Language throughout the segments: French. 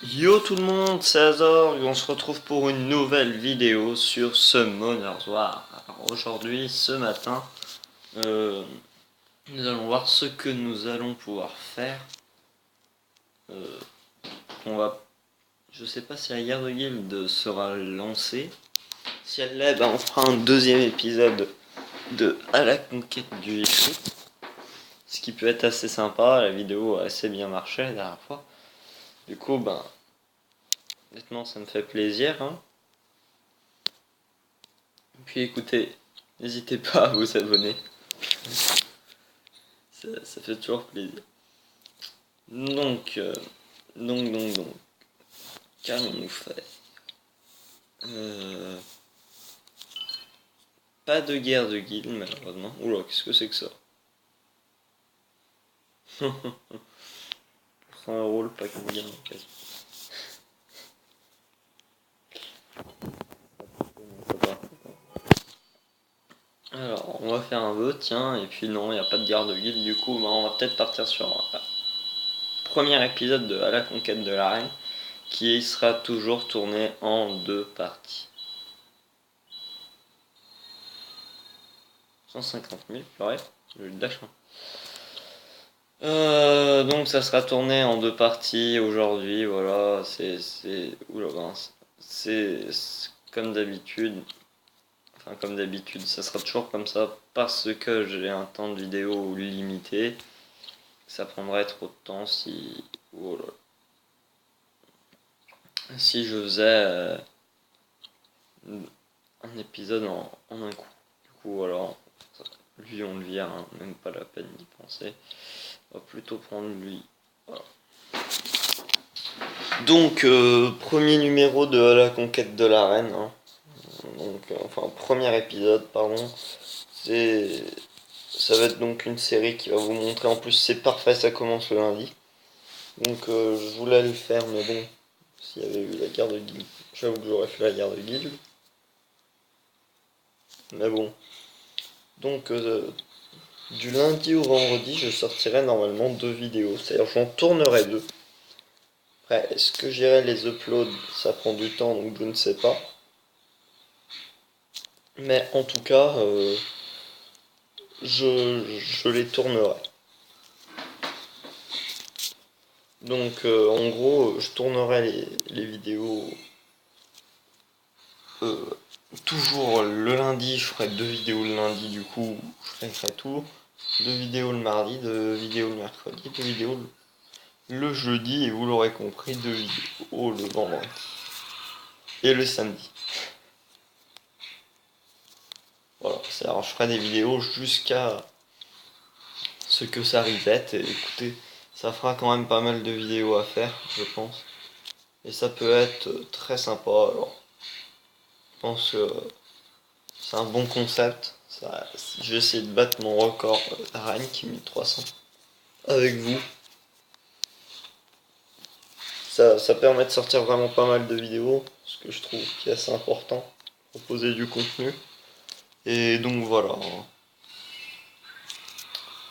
Yo tout le monde, c'est Azor et on se retrouve pour une nouvelle vidéo sur Summoners War. Alors aujourd'hui, ce matin, euh, nous allons voir ce que nous allons pouvoir faire. Euh, on va, je sais pas si la guerre de guilde sera lancée. Si elle l'est, on fera un deuxième épisode de À la conquête du Ifrit. Ce qui peut être assez sympa, la vidéo a assez bien marché la dernière fois. Du coup, maintenant ça me fait plaisir, hein. Puis écoutez, n'hésitez pas à vous abonner, ça fait toujours plaisir. Donc, donc, qu'allons-nous faire? euh, Pas de guerre de guilde malheureusement. Oula, qu'est-ce que c'est que ça? C'est un rôle pas qu'on gagne en cas. Alors, on va faire un vœu, tiens, et puis non, il n'y a pas de guerre de guilde, du coup, on va peut-être partir sur un premier épisode de À la conquête de l'arène, qui sera toujours tourné en deux parties. 150 000, purée, j'ai eu de la chance. Donc ça sera tourné en deux parties aujourd'hui, voilà, oula, c'est comme d'habitude, enfin comme d'habitude, ça sera toujours comme ça parce que j'ai un temps de vidéo limité, ça prendrait trop de temps oh si je faisais un épisode en un coup. Du coup, voilà, lui on le vire, hein, même pas la peine d'y penser, on va plutôt prendre lui, voilà. Donc, premier numéro de À la conquête de l'arène, hein. Donc, enfin, premier épisode, pardon. C'est, ça va être donc une série qui va vous montrer. En plus, c'est parfait, ça commence le lundi. Donc, je voulais le faire, mais bon, s'il y avait eu la guerre de guilde, j'avoue que j'aurais fait la guerre de guilde. Mais bon, donc, du lundi au vendredi, je sortirai normalement deux vidéos. C'est-à-dire, j'en tournerai deux. Après, est-ce que j'irai les uploads? Ça prend du temps, donc je ne sais pas. Mais en tout cas, je les tournerai. Donc en gros, je tournerai les vidéos euh, toujours le lundi, je ferai deux vidéos le lundi, du coup je ferai tout. Deux vidéos le mardi, deux vidéos le mercredi, deux vidéos le jeudi, et vous l'aurez compris, deux vidéos le vendredi. Et le samedi. Voilà, alors je ferai des vidéos jusqu'à ce que ça reset, et écoutez, ça fera quand même pas mal de vidéos à faire, je pense. Et ça peut être très sympa, alors je pense que c'est un bon concept. Ça, je vais essayer de battre mon record rank 1300 avec vous. Ça permet de sortir vraiment pas mal de vidéos, ce que je trouve qui est assez important. Proposer du contenu. Et donc voilà.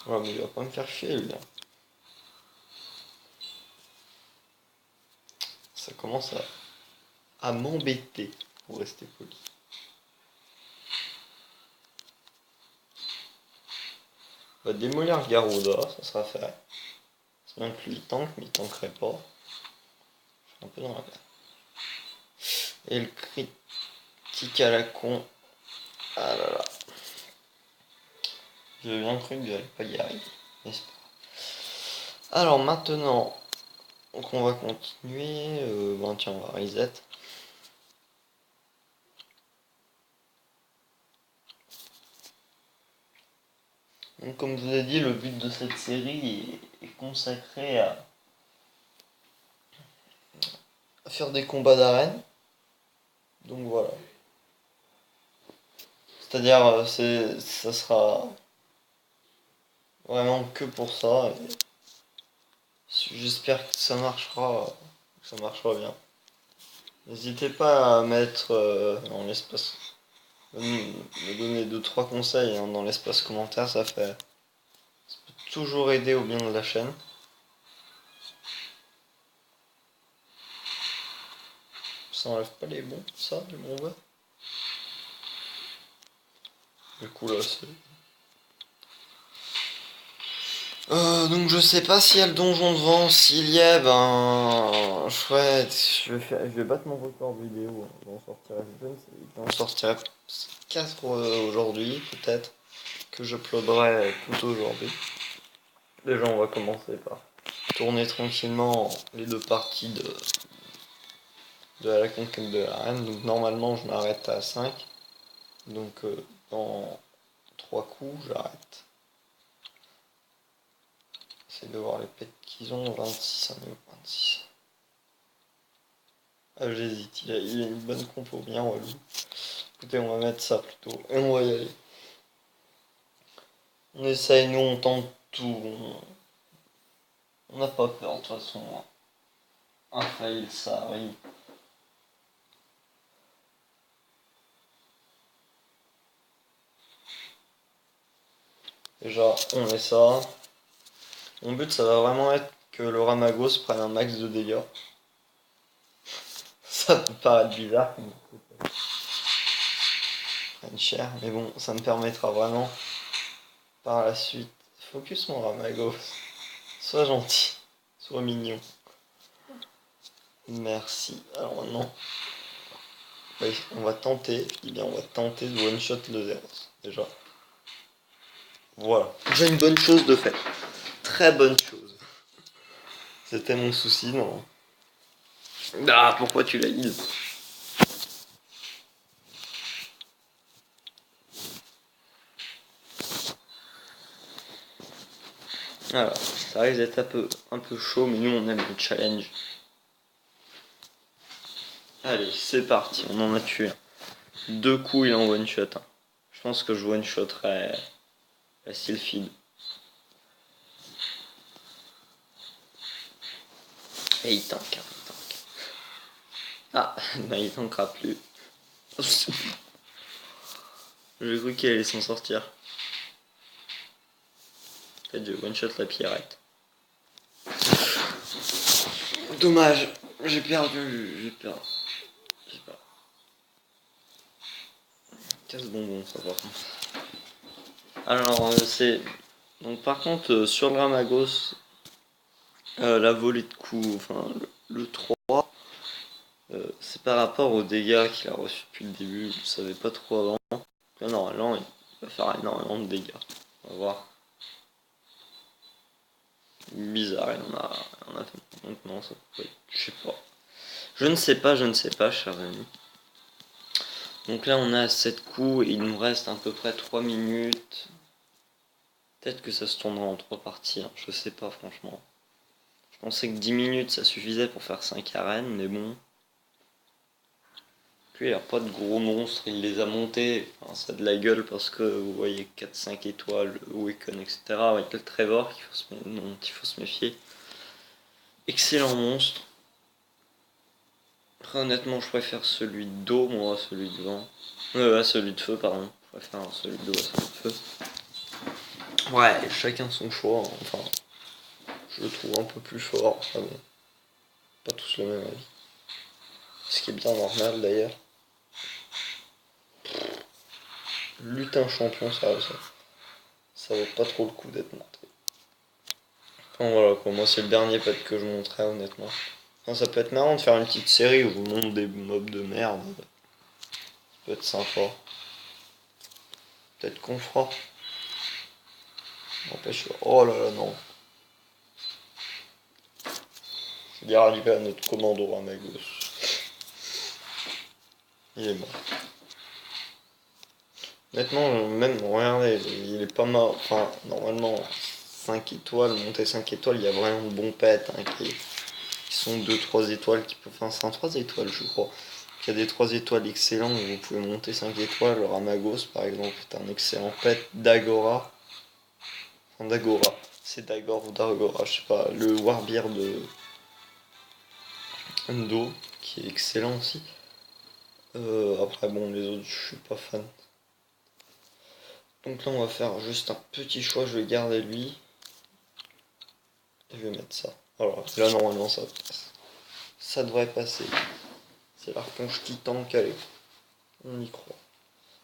Voilà, mais il va pas me faire chier lui. Ça commence à m'embêter, pour rester poli. On va démolir Garuda, ça sera fait. C'est bien que lui tank, mais il tankerait pas. Je suis un peu dans la merde. Et le critique à la con. Ah là là. J'ai bien cru que j'allais pas y arriver. N'est-ce pas? Alors maintenant, donc on va continuer. Tiens, on va reset. Donc comme je vous ai dit, le but de cette série est consacré à faire des combats d'arène. Donc voilà. C'est-à-dire, ça sera vraiment que pour ça. J'espère que ça marchera bien. N'hésitez pas à mettre dans l'espace, me donner deux trois conseils hein, dans l'espace commentaire, ça peut toujours aider au bien de la chaîne. Ça enlève pas les bons, ça, du bon vert. Du coup là c'est... donc je sais pas s'il y a le donjon devant, s'il y est, ben... Chouette, je vais battre mon record de vidéo, hein. J'en sortirai 4 aujourd'hui, peut-être, que j'uploaderai tout aujourd'hui. Déjà on va commencer par tourner tranquillement les 2 parties de la conquête de la reine. Donc normalement je m'arrête à 5. Donc dans 3 coups j'arrête. J'essaie de voir les pets qu'ils ont. 26, on est où 26. Ah j'hésite, il a une bonne compo bien relou. Écoutez, on va mettre ça plutôt. Et on va y aller. On essaye, nous on tente tout. On n'a pas peur de toute façon. Un fail ça arrive. Déjà on met ça. Mon but ça va vraiment être que le Ramagos prenne un max de dégâts. Ça peut paraître bizarre, prenne cher, mais bon, ça me permettra vraiment par la suite. Focus mon Ramagos. Sois gentil, sois mignon. Merci. Alors maintenant, oui, on va tenter, eh bien on va tenter de one shot le Zeros, déjà. Voilà, j'ai une bonne chose de fait. Très bonne chose. C'était mon souci, non? Ah, pourquoi tu l'as dit? Alors, ça risque d'être un peu chaud, mais nous on aime le challenge. Allez, c'est parti, on en a tué un. 2 coups, il en one shot. Hein. Je pense que je one shotterai la Sylphide. Et il tank, hein, il tank. Ah, bah il tankera plus. J'ai cru qu'il allait s'en sortir. Peut-être je one shot la Pierrette. Dommage, j'ai perdu. J'ai perdu. Casse bonbon, ça par contre. Alors, c'est. Donc, par contre, sur le Ramagos, la volée de coups, enfin, le 3, c'est par rapport aux dégâts qu'il a reçus depuis le début. Je ne savais pas trop avant. Là, normalement, il va faire énormément de dégâts. On va voir. Bizarre, il en a fait. Donc, non, ça peut être. Je sais pas. Je ne sais pas, cher ami. Donc là, on a 7 coups et il nous reste à peu près 3 minutes. Peut-être que ça se tournera en 3 parties, hein. Je sais pas, franchement. Je pensais que 10 minutes ça suffisait pour faire 5 arènes, mais bon. Puis il n'y a pas de gros monstres, il les a montés. Enfin, ça a de la gueule parce que vous voyez 4-5 étoiles, Wiccan, etc. Avec le Trevor dont il faut se méfier. Excellent monstre. Après, honnêtement, je préfère celui d'eau, moi, celui de vent. Celui de feu, pardon. Je préfère celui d'eau à celui de feu. Ouais, chacun son choix. Hein. Enfin, je le trouve un peu plus fort. Ah bon. Pas tous le même avis. Ce qui est bien normal d'ailleurs. Lutin champion, ça vaut pas trop le coup d'être monté. Enfin voilà quoi, moi c'est le dernier pet que je montrerai honnêtement. Enfin, ça peut être marrant de faire une petite série où je vous montre des mobs de merde. Ça peut être sympa. Peut-être qu'on fera. N'empêche. Oh là là non. C'est dire arrivé à notre commando à ma gauche. Il est mort. Honnêtement, même, regardez, il est pas mal. Enfin, normalement, 5 étoiles, monter 5 étoiles, il y a vraiment de bons pets hein, qui sont 2-3 étoiles qui peuvent. Enfin, c'est un 3 étoiles, je crois. Il y a des 3 étoiles excellents où vous pouvez monter 5 étoiles. Le Ramagos, par exemple, est un excellent pet d'Agora. Enfin, d'Agora. C'est d'Agora ou d'Agora, je sais pas. Le Warbeard de Endo, qui est excellent aussi. Après, bon, les autres, je suis pas fan. Donc là, on va faire juste un petit choix. Je vais garder lui. Et je vais mettre ça. Alors là, normalement, ça passe. Ça devrait passer. C'est l'archange qui tank, allez, on y croit.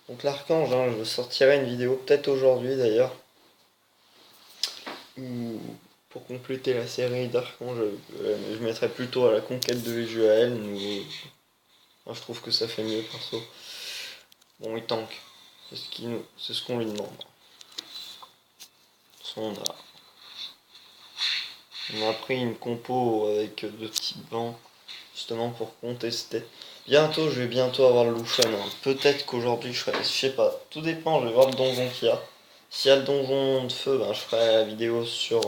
Donc l'archange, hein, je sortirai une vidéo, peut-être aujourd'hui d'ailleurs, où pour compléter la série d'archange, je mettrai plutôt à la conquête de Végel. Moi je trouve que ça fait mieux perso. Bon, il tank, c'est ce qu'on lui demande. On a pris une compo avec 2 petits bancs, justement pour contester. Bientôt, je vais bientôt avoir le Lucian, hein. Peut-être qu'aujourd'hui je ferai, je sais pas, tout dépend, je vais voir le donjon qu'il y a. S'il y a le donjon de feu, ben, je ferai la vidéo sur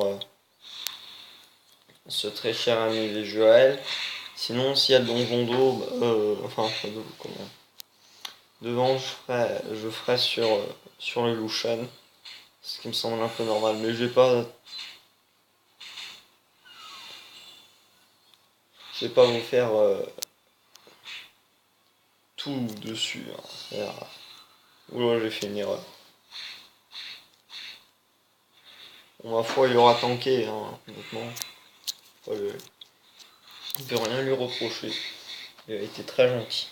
ce très cher ami des Joël. Sinon, s'il y a le donjon d'eau, enfin, pas d'eau, comment devant, je ferai sur le Lucian, ce qui me semble un peu normal, mais je vais pas vous faire tout dessus, hein. Oula, j'ai fait une erreur. Bon, ma foi, il aura tanké, hein, honnêtement. On ne peut rien lui reprocher. Il a été très gentil.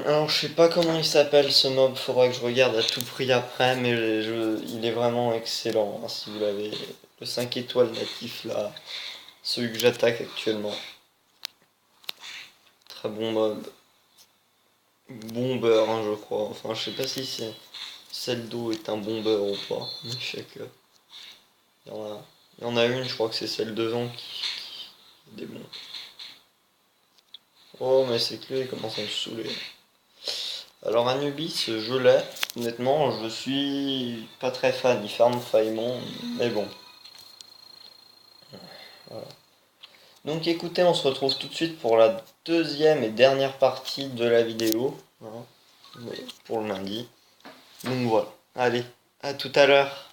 Alors, je sais pas comment il s'appelle ce mob, faudra que je regarde à tout prix après, mais il est vraiment excellent, hein, si vous l'avez. Le 5 étoiles natif là, celui que j'attaque actuellement. Très bon mob. Bomber, hein, je crois. Enfin, je sais pas si celle d'eau est un bomber ou pas, mais je sais que. Il y en a une, je crois que c'est celle devant qui démonte. Oh, mais c'est que lui, il commence à me saouler. Alors, Anubis, je l'ai. Honnêtement, je suis pas très fan. Il farm Faimon, mais bon. Voilà. Donc, écoutez, on se retrouve tout de suite pour la deuxième et dernière partie de la vidéo. Hein, pour le lundi. Donc, voilà. Allez, à tout à l'heure.